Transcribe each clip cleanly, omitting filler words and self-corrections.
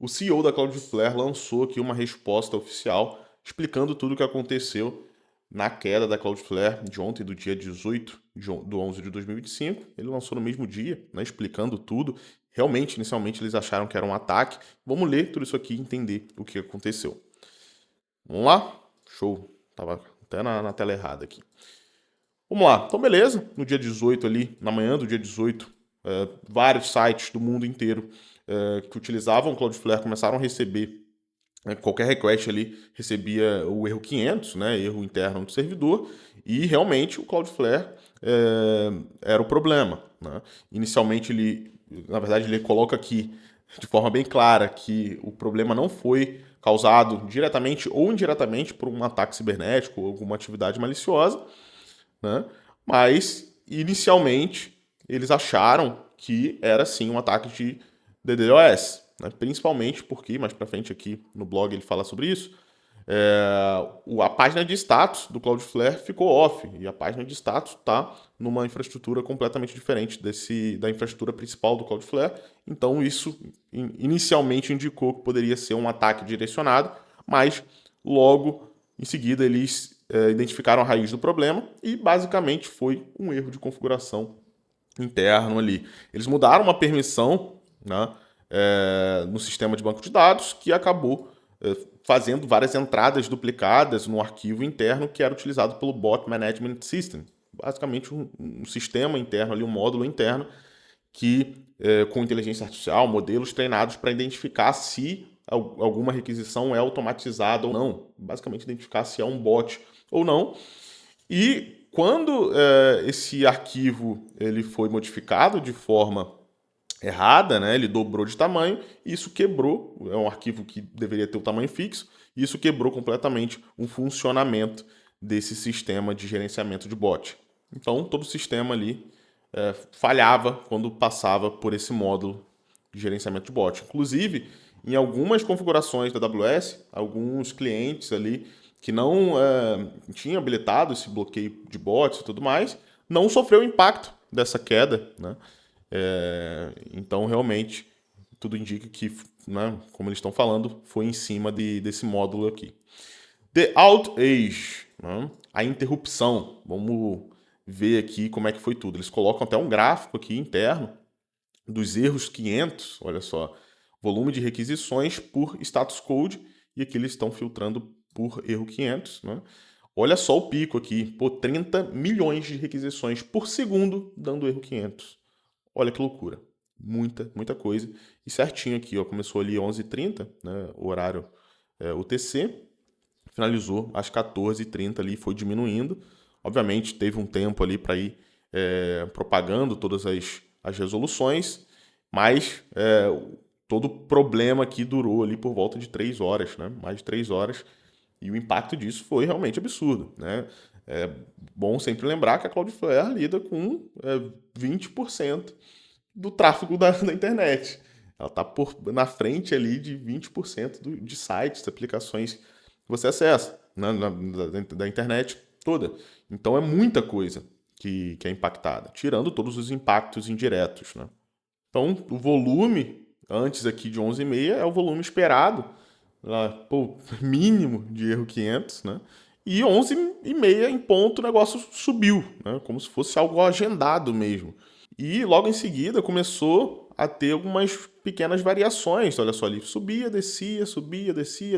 O CEO da Cloudflare lançou aqui uma resposta oficial explicando tudo o que aconteceu na queda da Cloudflare de ontem, do dia 18 do 11 de 2025. Ele lançou no mesmo dia, né, explicando tudo. Realmente, inicialmente, eles acharam que era um ataque. Vamos ler tudo isso aqui e entender o que aconteceu. Vamos lá? Show. Tava até na tela errada aqui. Vamos lá. Então, beleza. No dia 18 ali, na manhã do dia 18, vários sites do mundo inteiro que utilizavam o Cloudflare começaram a receber qualquer request ali recebia o erro 500, né, erro interno do servidor, e realmente o Cloudflare era o problema, né? Inicialmente na verdade, ele coloca aqui de forma bem clara que o problema não foi causado diretamente ou indiretamente por um ataque cibernético ou alguma atividade maliciosa, né? Mas inicialmente eles acharam que era sim um ataque de DDoS, né? Principalmente porque, mais pra frente aqui no blog ele fala sobre isso, a página de status do Cloudflare ficou off, e a página de status está numa infraestrutura completamente diferente da infraestrutura principal do Cloudflare. Então isso inicialmente indicou que poderia ser um ataque direcionado, mas logo em seguida eles identificaram a raiz do problema e basicamente foi um erro de configuração interno ali. Eles mudaram uma permissão, né, no sistema de banco de dados que acabou fazendo várias entradas duplicadas no arquivo interno que era utilizado pelo Bot Management System. Basicamente um sistema interno ali, um módulo interno que com inteligência artificial, modelos treinados para identificar se alguma requisição é automatizada ou não. Basicamente identificar se é um bot ou não. E quando esse arquivo ele foi modificado de forma errada, né, ele dobrou de tamanho, e isso quebrou, é um arquivo que deveria ter o tamanho fixo, e isso quebrou completamente o funcionamento desse sistema de gerenciamento de bot. Então, todo o sistema ali falhava quando passava por esse módulo de gerenciamento de bot. Inclusive, em algumas configurações da AWS, alguns clientes ali que não tinham habilitado esse bloqueio de bots e tudo mais, não sofreu impacto dessa queda, né? Então, realmente, tudo indica que, né, como eles estão falando, foi em cima desse módulo aqui. The outage, né? A interrupção. Vamos ver aqui como é que foi tudo. Eles colocam até um gráfico aqui interno dos erros 500, olha só, volume de requisições por status code, e aqui eles estão filtrando por erro 500, né? Olha só o pico aqui, pô, 30 milhões de requisições por segundo dando erro 500. Olha que loucura. Muita coisa. E certinho aqui, ó, começou ali 11h30, né, o horário UTC, finalizou às 14h30 ali, foi diminuindo. Obviamente teve um tempo ali para ir propagando todas as resoluções, mas todo o problema aqui durou ali por volta de 3 horas, né? Mais de 3 horas, e o impacto disso foi realmente absurdo, né? É bom sempre lembrar que a Cloudflare lida com 20% do tráfego da internet. Ela está na frente ali de 20% de sites, aplicações que você acessa, né, da internet toda. Então é muita coisa que é impactada, tirando todos os impactos indiretos, né? Então o volume antes aqui de 11h30 é o volume esperado, pô, mínimo de erro 500, né? E 11h30 em ponto o negócio subiu, né? Como se fosse algo agendado mesmo. E logo em seguida começou a ter algumas pequenas variações. Olha só ali, subia, descia,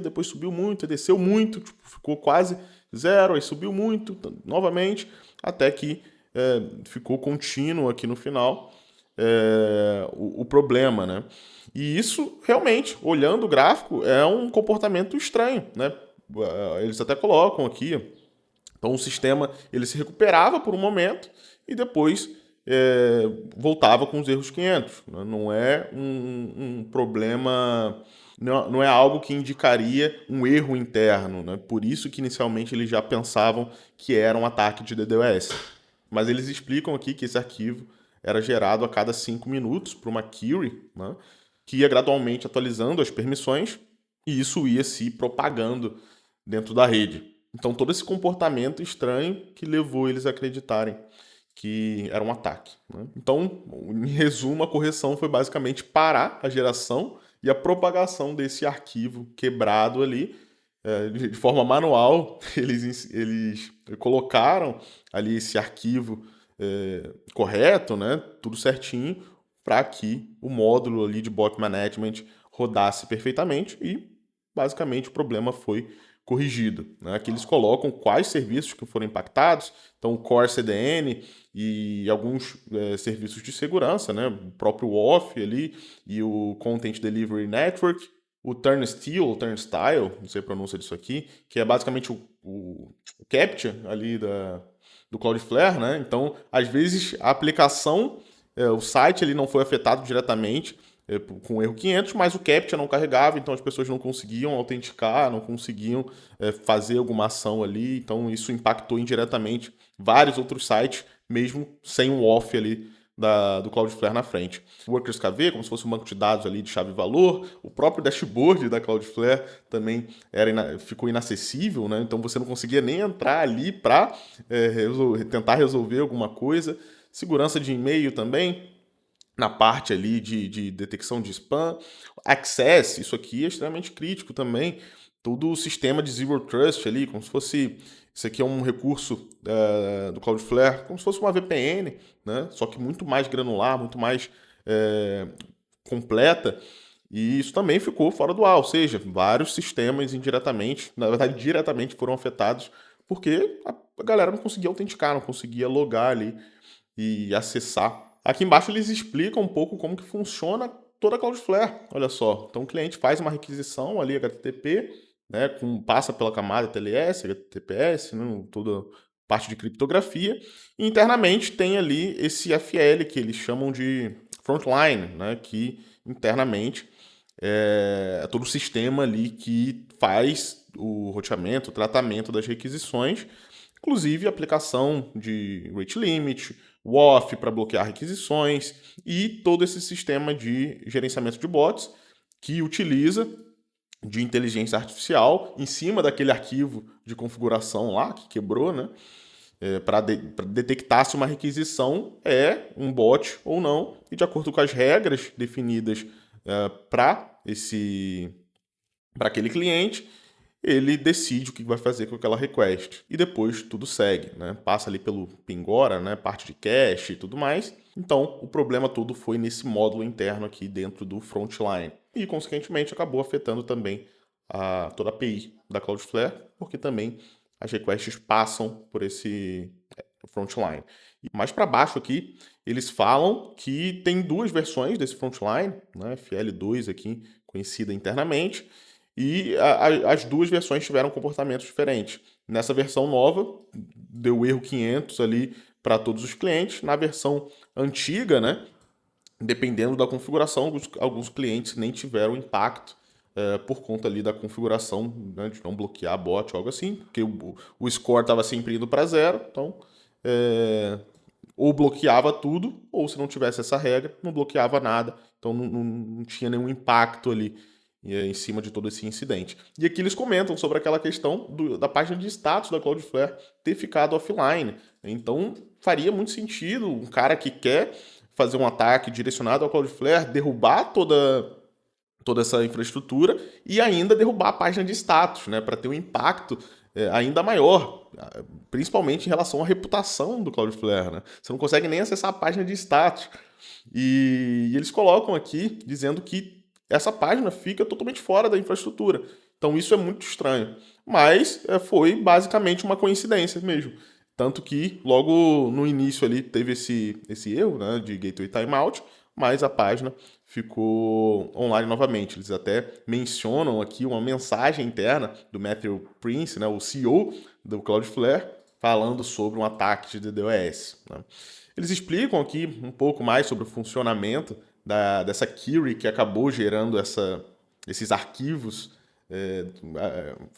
depois subiu muito, desceu muito, tipo, ficou quase zero, aí subiu muito novamente, até que ficou contínuo aqui no final o problema, né? E isso realmente, olhando o gráfico, é um comportamento estranho, né? Eles até colocam aqui, então o sistema ele se recuperava por um momento e depois voltava com os erros 500. Né? Não é um problema, não é algo que indicaria um erro interno. Né? Por isso que inicialmente eles já pensavam que era um ataque de DDoS. Mas eles explicam aqui que esse arquivo era gerado a cada 5 minutos por uma query, né? Que ia gradualmente atualizando as permissões e isso ia se propagando dentro da rede. Então todo esse comportamento estranho que levou eles a acreditarem que era um ataque, né? Então, em resumo, a correção foi basicamente parar a geração e a propagação desse arquivo quebrado ali, de forma manual, eles colocaram ali esse arquivo correto, né, tudo certinho, para que o módulo ali de bot management rodasse perfeitamente e basicamente o problema foi corrigido, né? Aqui eles colocam quais serviços que foram impactados, então o Core CDN e alguns serviços de segurança, né? O próprio WAF ali e o Content Delivery Network, o Turnstile, não sei a pronúncia disso aqui, que é basicamente o captcha ali do Cloudflare, né? Então, às vezes a aplicação, o site ele não foi afetado diretamente, com erro 500, mas o CAPTCHA não carregava, então as pessoas não conseguiam autenticar, não conseguiam fazer alguma ação ali, então isso impactou indiretamente vários outros sites, mesmo sem um off ali do Cloudflare na frente. O Workers KV, como se fosse um banco de dados ali de chave-valor, o próprio dashboard da Cloudflare também ficou inacessível, né? Então você não conseguia nem entrar ali para tentar resolver alguma coisa. Segurança de e-mail também, na parte ali de detecção de spam. Access, isso aqui é extremamente crítico também. Todo o sistema de Zero Trust ali, como se fosse... Isso aqui é um recurso do Cloudflare, como se fosse uma VPN, né? Só que muito mais granular, muito mais completa. E isso também ficou fora do ar, ou seja, vários sistemas indiretamente, na verdade diretamente foram afetados, porque a galera não conseguia autenticar, não conseguia logar ali e acessar. Aqui embaixo eles explicam um pouco como que funciona toda a Cloudflare, olha só. Então o cliente faz uma requisição ali HTTP, né, passa pela camada TLS, HTTPS, né, toda parte de criptografia, e internamente tem ali esse FL que eles chamam de frontline, né, que internamente é todo o sistema ali que faz o roteamento, o tratamento das requisições, inclusive a aplicação de rate limit, WAF para bloquear requisições e todo esse sistema de gerenciamento de bots que utiliza de inteligência artificial em cima daquele arquivo de configuração lá que quebrou, né? Para detectar se uma requisição é um bot ou não, e de acordo com as regras definidas para aquele cliente, ele decide o que vai fazer com aquela request. E depois tudo segue, né? Passa ali pelo Pingora, né? Parte de cache e tudo mais. Então, o problema todo foi nesse módulo interno aqui dentro do Frontline. E, consequentemente, acabou afetando também toda a API da Cloudflare, porque também as requests passam por esse Frontline. E mais para baixo aqui, eles falam que tem duas versões desse Frontline, né? FL2 aqui, conhecida internamente, e as duas versões tiveram comportamentos diferentes. Nessa versão nova, deu erro 500 ali para todos os clientes. Na versão antiga, né, dependendo da configuração, alguns clientes nem tiveram impacto por conta ali da configuração, né, de não bloquear bot ou algo assim, porque o score estava sempre indo para zero, então ou bloqueava tudo, ou se não tivesse essa regra, não bloqueava nada, então não tinha nenhum impacto ali em cima de todo esse incidente. E aqui eles comentam sobre aquela questão da página de status da Cloudflare ter ficado offline. Então faria muito sentido um cara que quer fazer um ataque direcionado ao Cloudflare derrubar toda essa infraestrutura e ainda derrubar a página de status, né, para ter um impacto ainda maior, principalmente em relação à reputação do Cloudflare, né? Você não consegue nem acessar a página de status. E eles colocam aqui dizendo que essa página fica totalmente fora da infraestrutura. Então isso é muito estranho. Mas foi basicamente uma coincidência mesmo. Tanto que logo no início ali teve esse erro, né, de gateway timeout, mas a página ficou online novamente. Eles até mencionam aqui uma mensagem interna do Matthew Prince, né, o CEO do Cloudflare, falando sobre um ataque de DDoS, né. Eles explicam aqui um pouco mais sobre o funcionamento dessa query que acabou gerando esses arquivos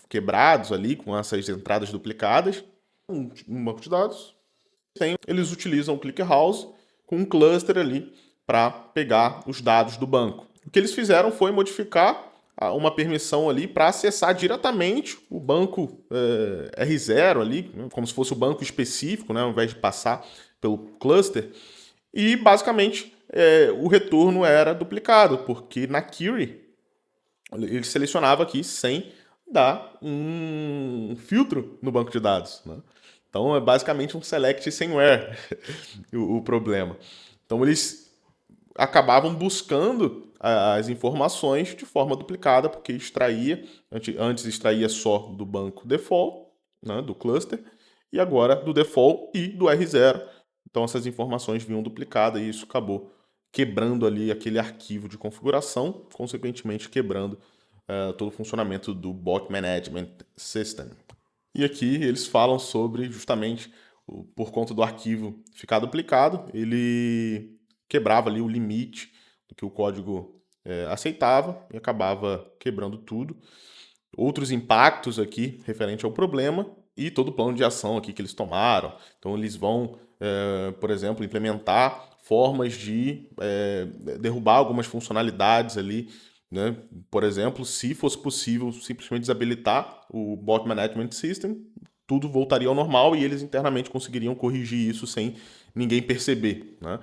quebrados ali, com essas entradas duplicadas. Um banco de dados. Eles utilizam o ClickHouse com um cluster ali para pegar os dados do banco. O que eles fizeram foi modificar uma permissão ali para acessar diretamente o banco R0 ali, como se fosse o banco específico, né, ao invés de passar pelo cluster. E basicamente o retorno era duplicado, porque na query Ele selecionava aqui sem dar um filtro no banco de dados, né? Então é basicamente um select sem where o problema. Então eles acabavam buscando as informações de forma duplicada, porque extraía, antes extraía só do banco default, né, do cluster, e agora do default e do R0. Então essas informações vinham duplicadas e isso acabou quebrando ali aquele arquivo de configuração, consequentemente quebrando todo o funcionamento do Bot Management System. E aqui eles falam sobre justamente por conta do arquivo ficar duplicado, ele quebrava ali o limite do que o código aceitava e acabava quebrando tudo. Outros impactos aqui referente ao problema e todo o plano de ação aqui que eles tomaram. Então eles vão, por exemplo, implementar formas de derrubar algumas funcionalidades ali, né? Por exemplo, se fosse possível simplesmente desabilitar o Bot Management System, tudo voltaria ao normal e eles internamente conseguiriam corrigir isso sem ninguém perceber, né?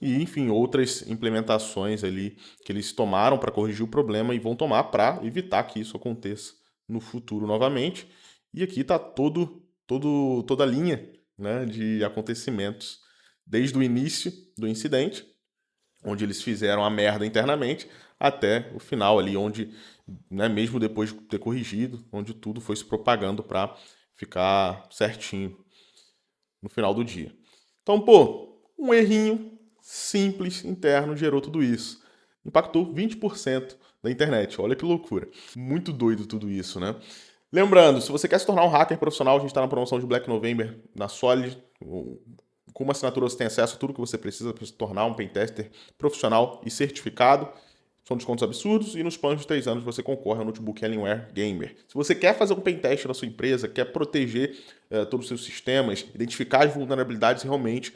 E, enfim, outras implementações ali que eles tomaram para corrigir o problema e vão tomar para evitar que isso aconteça no futuro novamente. E aqui está toda a linha, né, de acontecimentos desde o início do incidente, onde eles fizeram a merda internamente, até o final ali, onde, né, mesmo depois de ter corrigido, onde tudo foi se propagando para ficar certinho no final do dia. Então, pô, um errinho simples interno gerou tudo isso. Impactou 20% da internet. Olha que loucura. Muito doido tudo isso, né? Lembrando, se você quer se tornar um hacker profissional, a gente está na promoção de Black November na Solid. Com uma assinatura você tem acesso a tudo que você precisa para se tornar um pentester profissional e certificado. São descontos absurdos e nos planos de 3 anos você concorre ao notebook Alienware Gamer. Se você quer fazer um pentest na sua empresa, quer proteger todos os seus sistemas, identificar as vulnerabilidades e realmente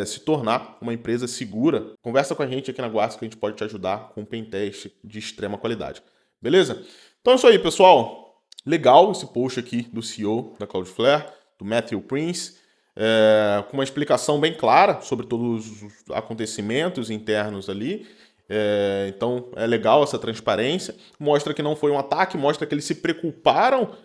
se tornar uma empresa segura, conversa com a gente aqui na Guarda que a gente pode te ajudar com um pentest de extrema qualidade. Beleza? Então é isso aí, pessoal. Legal esse post aqui do CEO da Cloudflare, do Matthew Prince, com uma explicação bem clara sobre todos os acontecimentos internos ali. Então é legal essa transparência, mostra que não foi um ataque, mostra que eles se preocuparam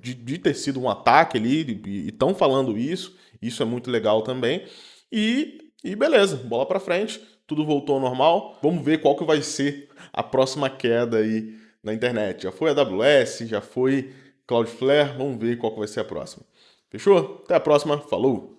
de ter sido um ataque ali e estão falando isso é muito legal também. E beleza, bola pra frente, tudo voltou ao normal. Vamos ver qual que vai ser a próxima queda aí na internet. Já foi a AWS, já foi Cloudflare, vamos ver qual que vai ser a próxima. Fechou? Até a próxima, falou!